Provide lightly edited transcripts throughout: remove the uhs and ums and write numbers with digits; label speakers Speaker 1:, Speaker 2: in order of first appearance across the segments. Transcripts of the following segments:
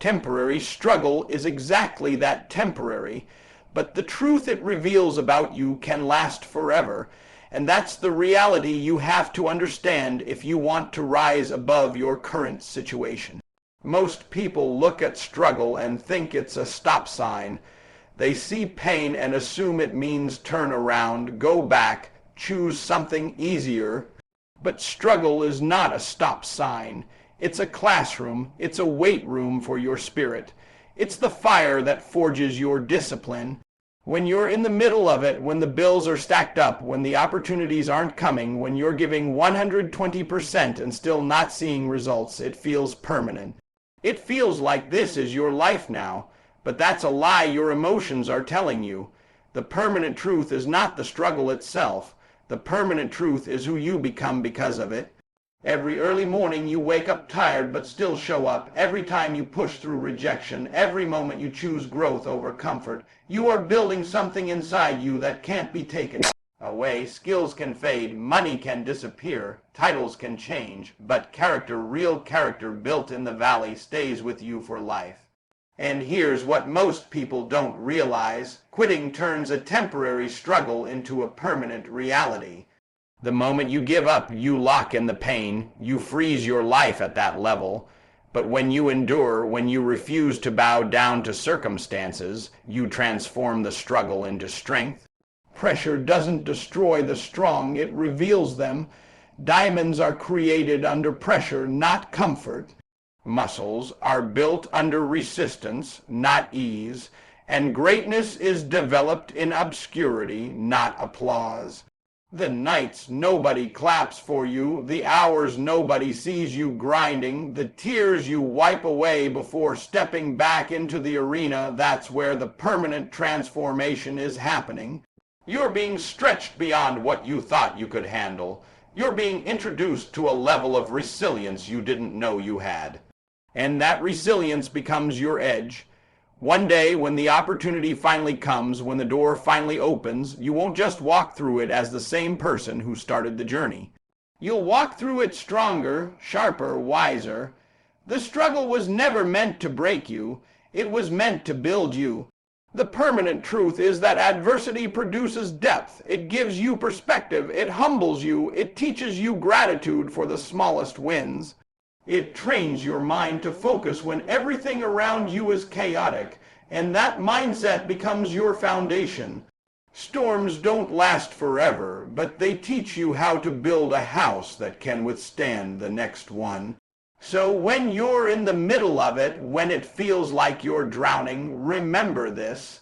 Speaker 1: Temporary struggle is exactly that, temporary, but the truth it reveals about you can last forever, and that's the reality you have to understand if you want to rise above your current situation. Most people look at struggle and think it's a stop sign. They see pain and assume it means turn around, go back, choose something easier. But struggle is not a stop sign. It's a classroom. It's a weight room for your spirit. It's the fire that forges your discipline. When you're in the middle of it, when the bills are stacked up, when the opportunities aren't coming, when you're giving 120% and still not seeing results, it feels permanent. It feels like this is your life now, but that's a lie your emotions are telling you. The permanent truth is not the struggle itself. The permanent truth is who you become because of it. Every early morning you wake up tired but still show up. Every time you push through rejection, every moment you choose growth over comfort, you are building something inside you that can't be taken away. Skills can fade, money can disappear, titles can change, but character, real character built in the valley, stays with you for life. And here's what most people don't realize. Quitting turns a temporary struggle into a permanent reality. The moment you give up, you lock in the pain. You freeze your life at that level. But when you endure, when you refuse to bow down to circumstances, you transform the struggle into strength. Pressure doesn't destroy the strong, it reveals them. Diamonds are created under pressure, not comfort. Muscles are built under resistance, not ease. And greatness is developed in obscurity, not applause. The nights nobody claps for you, the hours nobody sees you grinding, the tears you wipe away before stepping back into the arena, that's where the permanent transformation is happening. You're being stretched beyond what you thought you could handle. You're being introduced to a level of resilience you didn't know you had. And that resilience becomes your edge. One day, when the opportunity finally comes, when the door finally opens, you won't just walk through it as the same person who started the journey. You'll walk through it stronger, sharper, wiser. The struggle was never meant to break you. It was meant to build you. The permanent truth is that adversity produces depth. It gives you perspective. It humbles you. It teaches you gratitude for the smallest wins. It trains your mind to focus when everything around you is chaotic, and that mindset becomes your foundation. Storms don't last forever, but they teach you how to build a house that can withstand the next one. So when you're in the middle of it, when it feels like you're drowning, remember this.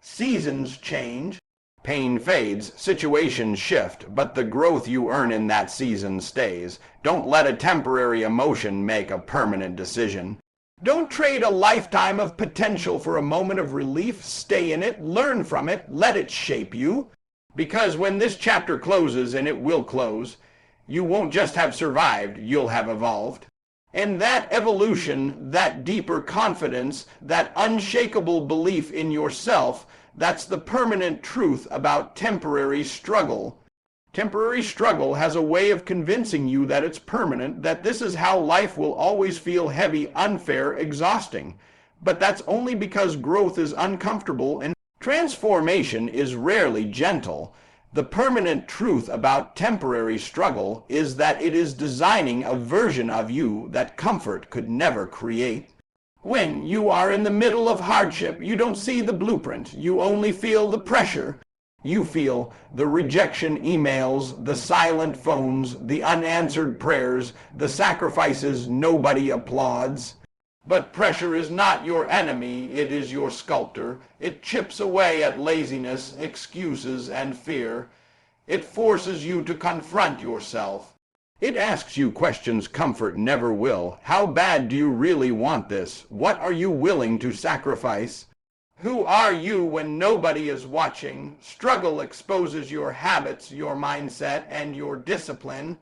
Speaker 1: Seasons change. Pain fades, situations shift, but the growth you earn in that season stays. Don't let a temporary emotion make a permanent decision. Don't trade a lifetime of potential for a moment of relief. Stay in it, learn from it, let it shape you. Because when this chapter closes, and it will close, you won't just have survived, you'll have evolved. And that evolution, that deeper confidence, that unshakable belief in yourself, that's the permanent truth about temporary struggle. Temporary struggle has a way of convincing you that it's permanent, that this is how life will always feel heavy, unfair, exhausting. But that's only because growth is uncomfortable and transformation is rarely gentle. The permanent truth about temporary struggle is that it is designing a version of you that comfort could never create. When you are in the middle of hardship, you don't see the blueprint. You only feel the pressure. You feel the rejection emails, the silent phones, the unanswered prayers, the sacrifices nobody applauds. But pressure is not your enemy, it is your sculptor. It chips away at laziness, excuses, and fear. It forces you to confront yourself. It asks you questions comfort never will. How bad do you really want this? What are you willing to sacrifice? Who are you when nobody is watching? Struggle exposes your habits, your mindset, and your discipline.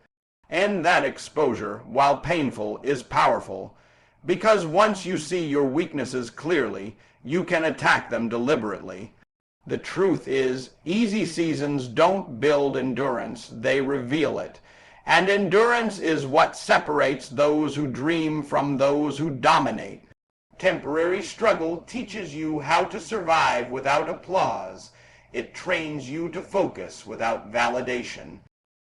Speaker 1: And that exposure, while painful, is powerful. Because once you see your weaknesses clearly, you can attack them deliberately. The truth is, easy seasons don't build endurance, they reveal it. And endurance is what separates those who dream from those who dominate. Temporary struggle teaches you how to survive without applause. It trains you to focus without validation.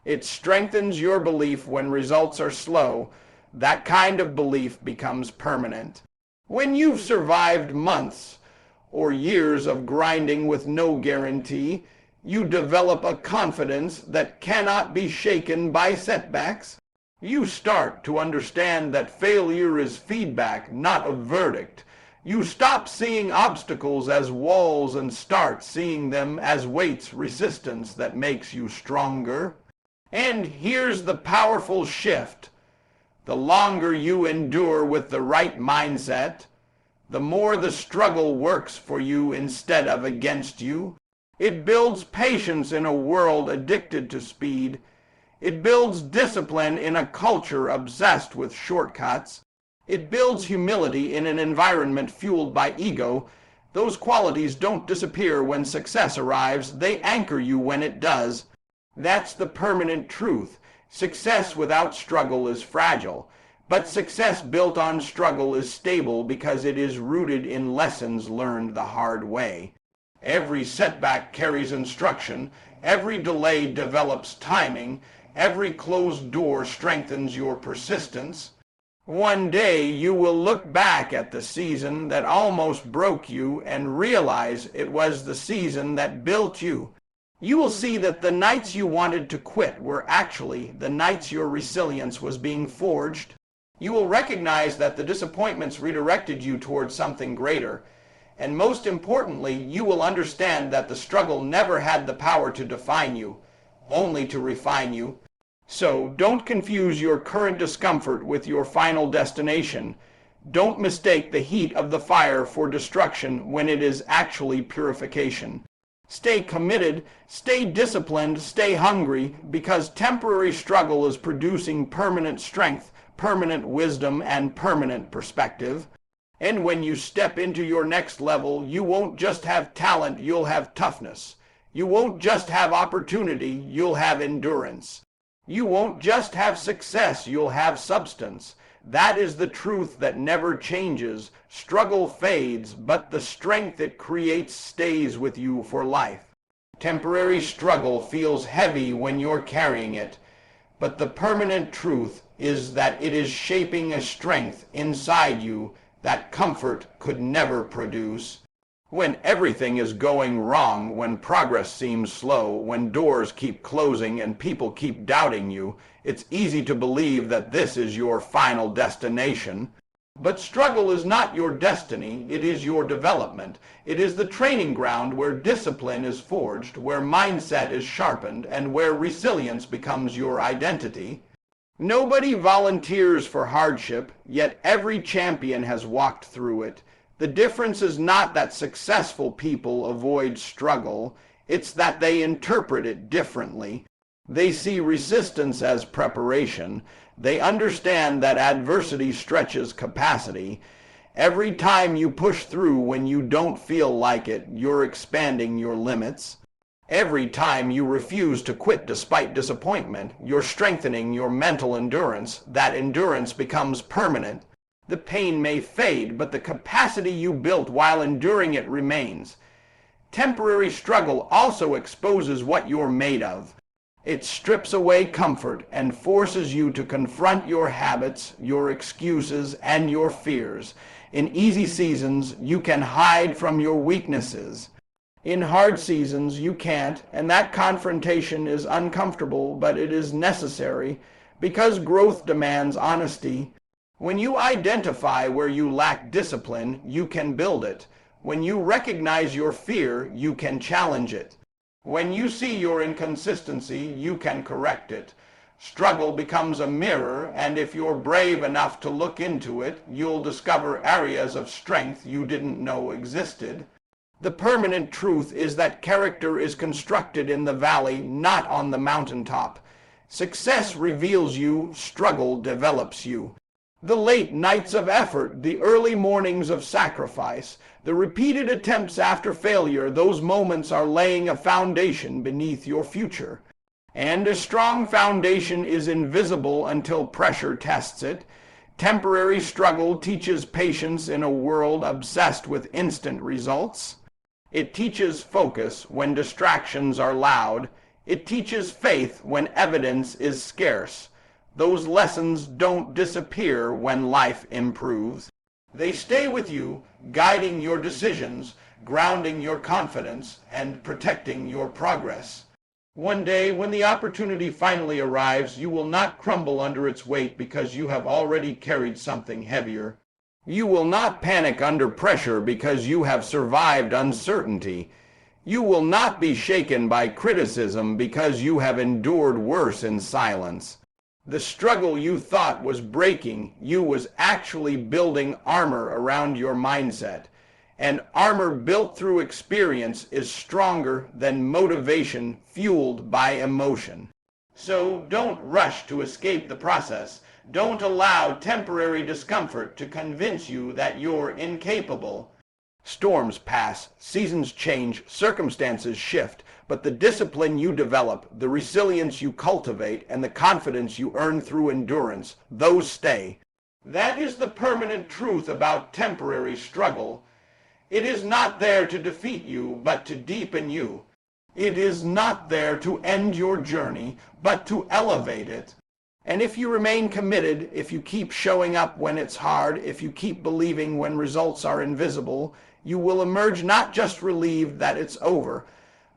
Speaker 1: It strengthens your belief when results are slow. That kind of belief becomes permanent. When you've survived months or years of grinding with no guarantee, you develop a confidence that cannot be shaken by setbacks. You start to understand that failure is feedback, not a verdict. You stop seeing obstacles as walls and start seeing them as weights, resistance that makes you stronger. And here's the powerful shift. The longer you endure with the right mindset, the more the struggle works for you instead of against you. It builds patience in a world addicted to speed. It builds discipline in a culture obsessed with shortcuts. It builds humility in an environment fueled by ego. Those qualities don't disappear when success arrives. They anchor you when it does. That's the permanent truth. Success without struggle is fragile, but success built on struggle is stable because it is rooted in lessons learned the hard way. Every setback carries instruction. Every delay develops timing. Every closed door strengthens your persistence. One day you will look back at the season that almost broke you and realize it was the season that built you. You will see that the nights you wanted to quit were actually the nights your resilience was being forged. You will recognize that the disappointments redirected you towards something greater. And most importantly, you will understand that the struggle never had the power to define you, only to refine you. So don't confuse your current discomfort with your final destination. Don't mistake the heat of the fire for destruction when it is actually purification. Stay committed, stay disciplined, stay hungry, because temporary struggle is producing permanent strength, permanent wisdom, and permanent perspective. And when you step into your next level, you won't just have talent, you'll have toughness. You won't just have opportunity, you'll have endurance. You won't just have success, you'll have substance. That is the truth that never changes. Struggle fades, but the strength it creates stays with you for life. Temporary struggle feels heavy when you're carrying it, but the permanent truth is that it is shaping a strength inside you that comfort could never produce. When everything is going wrong, when progress seems slow, when doors keep closing and people keep doubting you, it's easy to believe that this is your final destination. But struggle is not your destiny, it is your development. It is the training ground where discipline is forged, where mindset is sharpened, and where resilience becomes your identity. Nobody volunteers for hardship, yet every champion has walked through it. The difference is not that successful people avoid struggle, it's that they interpret it differently. They see resistance as preparation. They understand that adversity stretches capacity. Every time you push through when you don't feel like it, you're expanding your limits. Every time you refuse to quit despite disappointment, you're strengthening your mental endurance. That endurance becomes permanent. The pain may fade, but the capacity you built while enduring it remains. Temporary struggle also exposes what you're made of. It strips away comfort and forces you to confront your habits, your excuses, and your fears. In easy seasons, you can hide from your weaknesses. In hard seasons, you can't, and that confrontation is uncomfortable, but it is necessary because growth demands honesty. When you identify where you lack discipline, you can build it. When you recognize your fear, you can challenge it. When you see your inconsistency, you can correct it. Struggle becomes a mirror, and if you're brave enough to look into it, you'll discover areas of strength you didn't know existed. The permanent truth is that character is constructed in the valley, not on the mountaintop. Success reveals you, struggle develops you. The late nights of effort, the early mornings of sacrifice, the repeated attempts after failure, those moments are laying a foundation beneath your future. And a strong foundation is invisible until pressure tests it. Temporary struggle teaches patience in a world obsessed with instant results. It teaches focus when distractions are loud. It teaches faith when evidence is scarce. Those lessons don't disappear when life improves. They stay with you, guiding your decisions, grounding your confidence, and protecting your progress. One day, when the opportunity finally arrives, you will not crumble under its weight because you have already carried something heavier. You will not panic under pressure because you have survived uncertainty. You will not be shaken by criticism because you have endured worse in silence. The struggle you thought was breaking you was actually building armor around your mindset. And armor built through experience is stronger than motivation fueled by emotion. So don't rush to escape the process. Don't allow temporary discomfort to convince you that you're incapable. Storms pass, seasons change, circumstances shift, but the discipline you develop, the resilience you cultivate, and the confidence you earn through endurance, those stay. That is the permanent truth about temporary struggle. It is not there to defeat you, but to deepen you. It is not there to end your journey, but to elevate it. And if you remain committed, if you keep showing up when it's hard, if you keep believing when results are invisible, you will emerge not just relieved that it's over,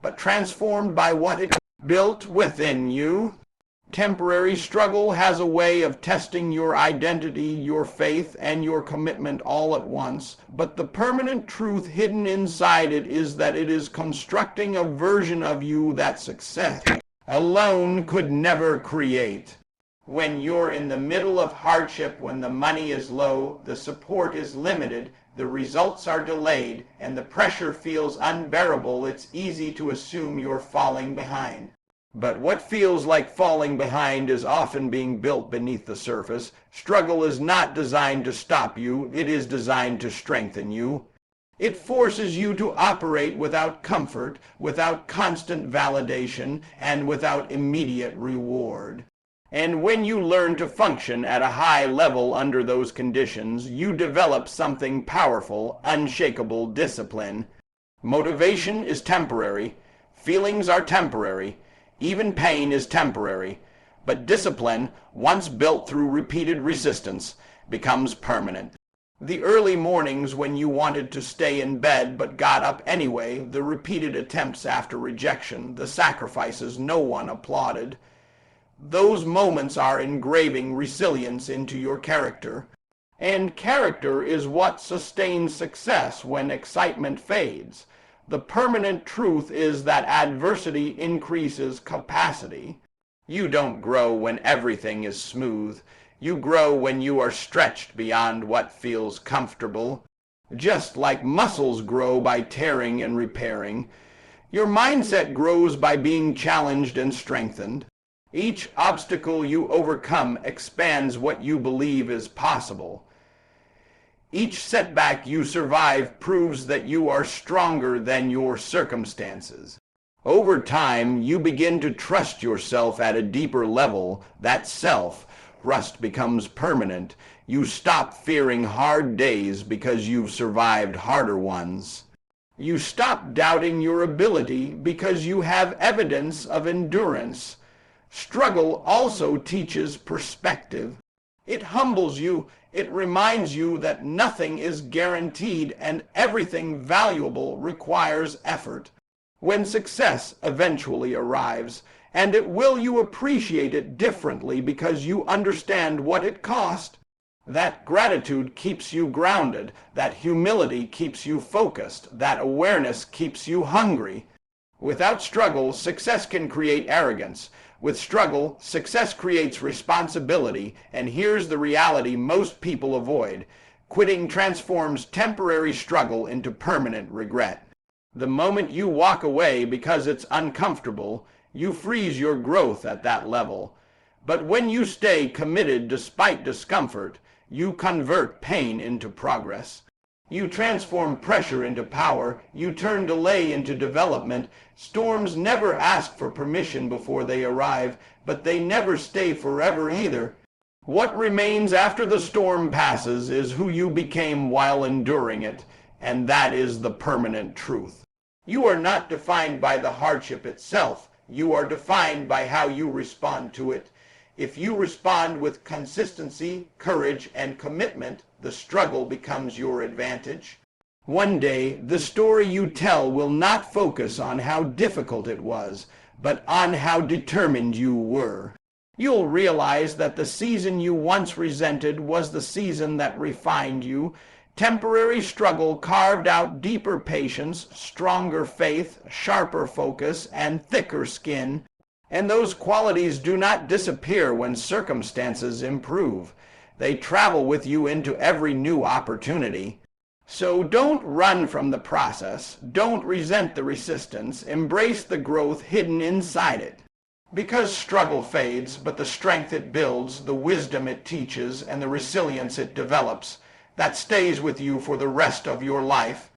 Speaker 1: but transformed by what it built within you. Temporary struggle has a way of testing your identity, your faith, and your commitment all at once, but the permanent truth hidden inside it is that it is constructing a version of you that success alone could never create. When you're in the middle of hardship, when the money is low, the support is limited, the results are delayed, and the pressure feels unbearable, it's easy to assume you're falling behind. But what feels like falling behind is often being built beneath the surface. Struggle is not designed to stop you, it is designed to strengthen you. It forces you to operate without comfort, without constant validation, and without immediate reward. And when you learn to function at a high level under those conditions, you develop something powerful, unshakable discipline. Motivation is temporary. Feelings are temporary. Even pain is temporary, but discipline, once built through repeated resistance, becomes permanent. The early mornings when you wanted to stay in bed but got up anyway, the repeated attempts after rejection, the sacrifices no one applauded, those moments are engraving resilience into your character. And character is what sustains success when excitement fades. The permanent truth is that adversity increases capacity. You don't grow when everything is smooth. You grow when you are stretched beyond what feels comfortable. Just like muscles grow by tearing and repairing, your mindset grows by being challenged and strengthened. Each obstacle you overcome expands what you believe is possible. Each setback you survive proves that you are stronger than your circumstances. Over time, you begin to trust yourself at a deeper level. That self-trust becomes permanent. You stop fearing hard days because you've survived harder ones. You stop doubting your ability because you have evidence of endurance. Struggle also teaches perspective. It humbles you. It reminds you that nothing is guaranteed and everything valuable requires effort. When success eventually arrives, and it will, you appreciate it differently because you understand what it cost. That gratitude keeps you grounded. That humility keeps you focused. That awareness keeps you hungry. Without struggle, success can create arrogance. With struggle, success creates responsibility, and here's the reality most people avoid. Quitting transforms temporary struggle into permanent regret. The moment you walk away because it's uncomfortable, you freeze your growth at that level. But when you stay committed despite discomfort, you convert pain into progress. You transform pressure into power. You turn delay into development. Storms never ask for permission before they arrive, but they never stay forever either. What remains after the storm passes is who you became while enduring it, and that is the permanent truth. You are not defined by the hardship itself. You are defined by how you respond to it. If you respond with consistency, courage, and commitment, the struggle becomes your advantage. One day, the story you tell will not focus on how difficult it was, but on how determined you were. You'll realize that the season you once resented was the season that refined you. Temporary struggle carved out deeper patience, stronger faith, sharper focus, and thicker skin. And those qualities do not disappear when circumstances improve. They travel with you into every new opportunity. So don't run from the process. Don't resent the resistance. Embrace the growth hidden inside it. Because struggle fades, but the strength it builds, the wisdom it teaches, and the resilience it develops, that stays with you for the rest of your life.